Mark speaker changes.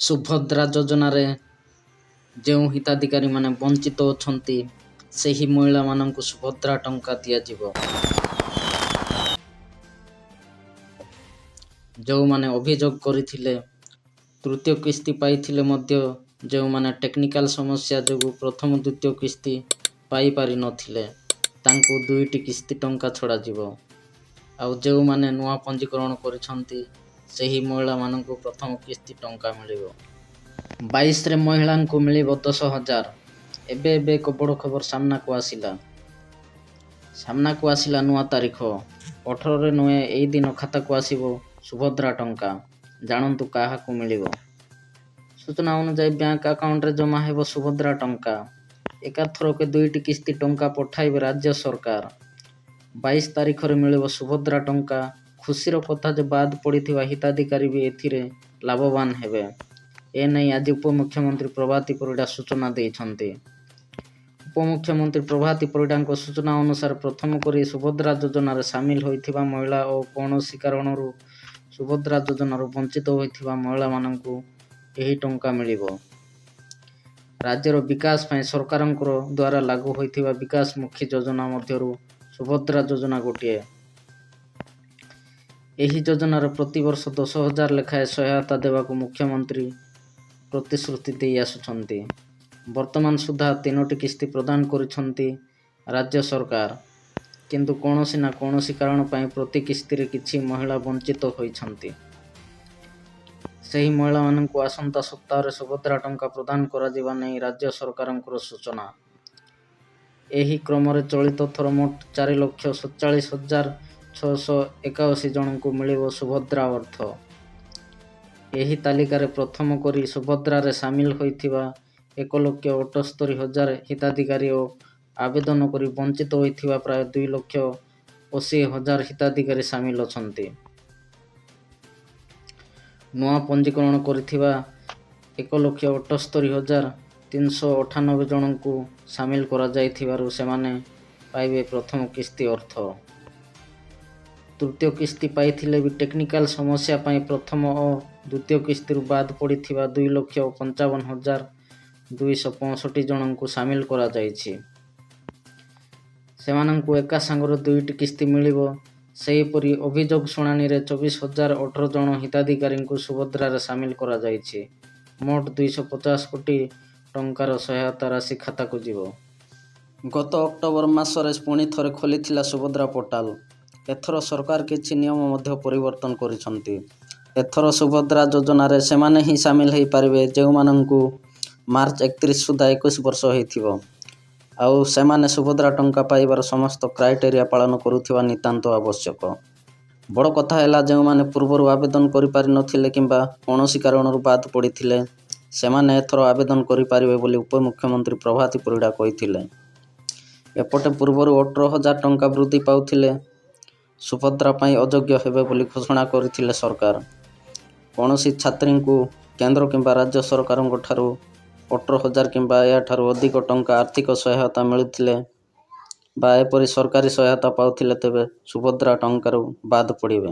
Speaker 1: ସୁଭଦ୍ରା ଯୋଜନାରେ ଯେଉଁ ହିତାଧିକାରୀମାନେ ବଞ୍ଚିତ ଅଛନ୍ତି ସେହି ମହିଳାମାନଙ୍କୁ ସୁଭଦ୍ରା ଟଙ୍କା ଦିଆଯିବ। ଯେଉଁମାନେ ଅଭିଯୋଗ କରିଥିଲେ ତୃତୀୟ କିସ୍ତି ପାଇଥିଲେ ମଧ୍ୟ ଯେଉଁମାନେ ଟେକ୍ନିକାଲ ସମସ୍ୟା ଯୋଗୁଁ ପ୍ରଥମ ଦ୍ୱିତୀୟ କିସ୍ତି ପାଇପାରିନଥିଲେ ତାଙ୍କୁ 2ଟି କିସ୍ତି ଟଙ୍କା ଛଡ଼ାଯିବ। ଆଉ ଯେଉଁମାନେ ନୂଆ ପଞ୍ଜୀକରଣ କରିଛନ୍ତି ସେହି ମହିଳାମାନଙ୍କୁ ପ୍ରଥମ କିସ୍ତି ଟଙ୍କା ମିଳିବ। 22ରେ ମହିଳାଙ୍କୁ ମିଳିବ 10,000। ଏବେ ଏକ ବଡ଼ ଖବର ସାମ୍ନାକୁ ଆସିଲା ନୂଆ ତାରିଖ 18ରେ ନୁହେଁ, ଏହି ଦିନ ଖାତାକୁ ଆସିବ ସୁଭଦ୍ରା ଟଙ୍କା। ଜାଣନ୍ତୁ କାହାକୁ ମିଳିବ। ସୂଚନା ଅନୁଯାୟୀ ବ୍ୟାଙ୍କ ଆକାଉଣ୍ଟରେ ଜମା ହେବ ସୁଭଦ୍ରା ଟଙ୍କା। ଏକାଥରକେ 2ଟି କିସ୍ତି ଟଙ୍କା ପଠାଇବେ ରାଜ୍ୟ ସରକାର। 22 ତାରିଖରେ ମିଳିବ ସୁଭଦ୍ରା ଟଙ୍କା। ଖୁସିର କଥା ଯେ ବାଦ୍ ପଡ଼ିଥିବା ହିତାଧିକାରୀ ବି ଏଥିରେ ଲାଭବାନ ହେବେ। ଏନେଇ ଆଜି ଉପମୁଖ୍ୟମନ୍ତ୍ରୀ ପ୍ରଭାତୀ ପରିଡ଼ା ସୂଚନା ଦେଇଛନ୍ତି। ଉପମୁଖ୍ୟମନ୍ତ୍ରୀ ପ୍ରଭାତୀ ପରିଡ଼ାଙ୍କ ସୂଚନା ଅନୁସାରେ ପ୍ରଥମ କରି ସୁଭଦ୍ରା ଯୋଜନାରେ ସାମିଲ ହୋଇଥିବା ମହିଳା ଓ କୌଣସି କାରଣରୁ ସୁଭଦ୍ରା ଯୋଜନାରୁ ବଞ୍ଚିତ ହୋଇଥିବା ମହିଳାମାନଙ୍କୁ ଏହି ଟଙ୍କା ମିଳିବ। ରାଜ୍ୟର ବିକାଶ ପାଇଁ ସରକାରଙ୍କର ଦ୍ୱାରା ଲାଗୁ ହୋଇଥିବା ବିକାଶମୁଖୀ ଯୋଜନା ମଧ୍ୟରୁ ସୁଭଦ୍ରା ଯୋଜନା ଗୋଟିଏ। ଏହି ଯୋଜନାରେ ପ୍ରତିବର୍ଷ 10,000 ଲେଖାଏଁ ସହାୟତା ଦେବାକୁ ମୁଖ୍ୟମନ୍ତ୍ରୀ ପ୍ରତିଶ୍ରୁତି ଦେଇ ଆସୁଛନ୍ତି। ବର୍ତ୍ତମାନ ସୁଦ୍ଧା 3ଟି କିସ୍ତି ପ୍ରଦାନ କରିଛନ୍ତି ରାଜ୍ୟ ସରକାର। କିନ୍ତୁ କୌଣସି ନା କୌଣସି କାରଣ ପାଇଁ ପ୍ରତି କିସ୍ତିରେ କିଛି ମହିଳା ବଞ୍ଚିତ ହୋଇଛନ୍ତି। ସେହି ମହିଳାମାନଙ୍କୁ ଆସନ୍ତା ସପ୍ତାହରେ ସୁଭଦ୍ରା ଟଙ୍କା ପ୍ରଦାନ କରାଯିବା ନେଇ ରାଜ୍ୟ ସରକାରଙ୍କର ସୂଚନା। ଏହି କ୍ରମରେ ଚଳିତ ଥର ମୋଟ 4,47,681 ଜଣଙ୍କୁ ମିଳିବ ସୁଭଦ୍ରା ଅର୍ଥ। ଏହି ତାଲିକାରେ ପ୍ରଥମ କରି ସୁଭଦ୍ରାରେ ସାମିଲ ହୋଇଥିବା 1,78,000 ହିତାଧିକାରୀ ଓ ଆବେଦନ କରି ବଞ୍ଚିତ ହୋଇଥିବା ପ୍ରାୟ 2,80,000 ହିତାଧିକାରୀ ସାମିଲ ଅଛନ୍ତି। ନୂଆ ପଞ୍ଜୀକରଣ କରିଥିବା 1,78,398 ଜଣଙ୍କୁ ସାମିଲ କରାଯାଇଥିବାରୁ ସେମାନେ ପାଇବେ ପ୍ରଥମ କିସ୍ତି ଅର୍ଥ। ତୃତୀୟ କିସ୍ତି ପାଇଥିଲେ ବି ଟେକ୍ନିକାଲ ସମସ୍ୟା ପାଇଁ ପ୍ରଥମ ଓ ଦ୍ୱିତୀୟ କିସ୍ତିରୁ ବାଦ୍ ପଡ଼ିଥିବା 2,55,265 ଜଣଙ୍କୁ ସାମିଲ କରାଯାଇଛି। ସେମାନଙ୍କୁ ଏକା ସାଙ୍ଗରେ 2ଟି କିସ୍ତି ମିଳିବ। ସେହିପରି ଅଭିଯୋଗ ଶୁଣାଣିରେ 24,018 ଜଣ ହିତାଧିକାରୀଙ୍କୁ ସୁଭଦ୍ରାରେ ସାମିଲ କରାଯାଇଛି। ମୋଟ 250 କୋଟି ଟଙ୍କାର ସହାୟତା ରାଶି ଖାତାକୁ ଯିବ। ଗତ ଅକ୍ଟୋବର ମାସରେ ପୁଣି ଥରେ ଖୋଲିଥିଲା ସୁଭଦ୍ରା ପୋର୍ଟାଲ। ଏଥର ସରକାର କିଛି ନିୟମ ମଧ୍ୟ ପରିବର୍ତ୍ତନ କରିଛନ୍ତି। ଏଥର ସୁଭଦ୍ରା ଯୋଜନାରେ ସେମାନେ ହିଁ ସାମିଲ ହୋଇପାରିବେ ଯେଉଁମାନଙ୍କୁ ମାର୍ଚ୍ଚ 31 ସୁଦ୍ଧା 21 ବର୍ଷ ହୋଇଥିବ। ଆଉ ସେମାନେ ସୁଭଦ୍ରା ଟଙ୍କା ପାଇବାର ସମସ୍ତ କ୍ରାଇଟେରିଆ ପାଳନ କରୁଥିବା ନିତାନ୍ତ ଆବଶ୍ୟକ। ବଡ଼ କଥା ହେଲା ଯେଉଁମାନେ ପୂର୍ବରୁ ଆବେଦନ କରିପାରିନଥିଲେ କିମ୍ବା କୌଣସି କାରଣରୁ ବାଦ୍ ପଡ଼ିଥିଲେ ସେମାନେ ଏଥର ଆବେଦନ କରିପାରିବେ ବୋଲି ଉପମୁଖ୍ୟମନ୍ତ୍ରୀ ପ୍ରଭାତୀ ପରିଡ଼ା କହିଥିଲେ। ଏପଟେ ପୂର୍ବରୁ 18,000 ଟଙ୍କା ବୃଦ୍ଧି ପାଉଥିଲେ ସୁଭଦ୍ରା ପାଇଁ ଅଯୋଗ୍ୟ ହେବେ ବୋଲି ଘୋଷଣା କରିଥିଲେ ସରକାର। କୌଣସି ଛାତ୍ରୀଙ୍କୁ କେନ୍ଦ୍ର କିମ୍ବା ରାଜ୍ୟ ସରକାରଙ୍କ ଠାରୁ 18,000 କିମ୍ବା ଏହାଠାରୁ ଅଧିକ ଟଙ୍କା ଆର୍ଥିକ ସହାୟତା ମିଳୁଥିଲେ ବା ଏପରି ସରକାରୀ ସହାୟତା ପାଉଥିଲେ ତେବେ ସୁଭଦ୍ରା ଟଙ୍କାରୁ ବାଦ୍ ପଡ଼ିବେ।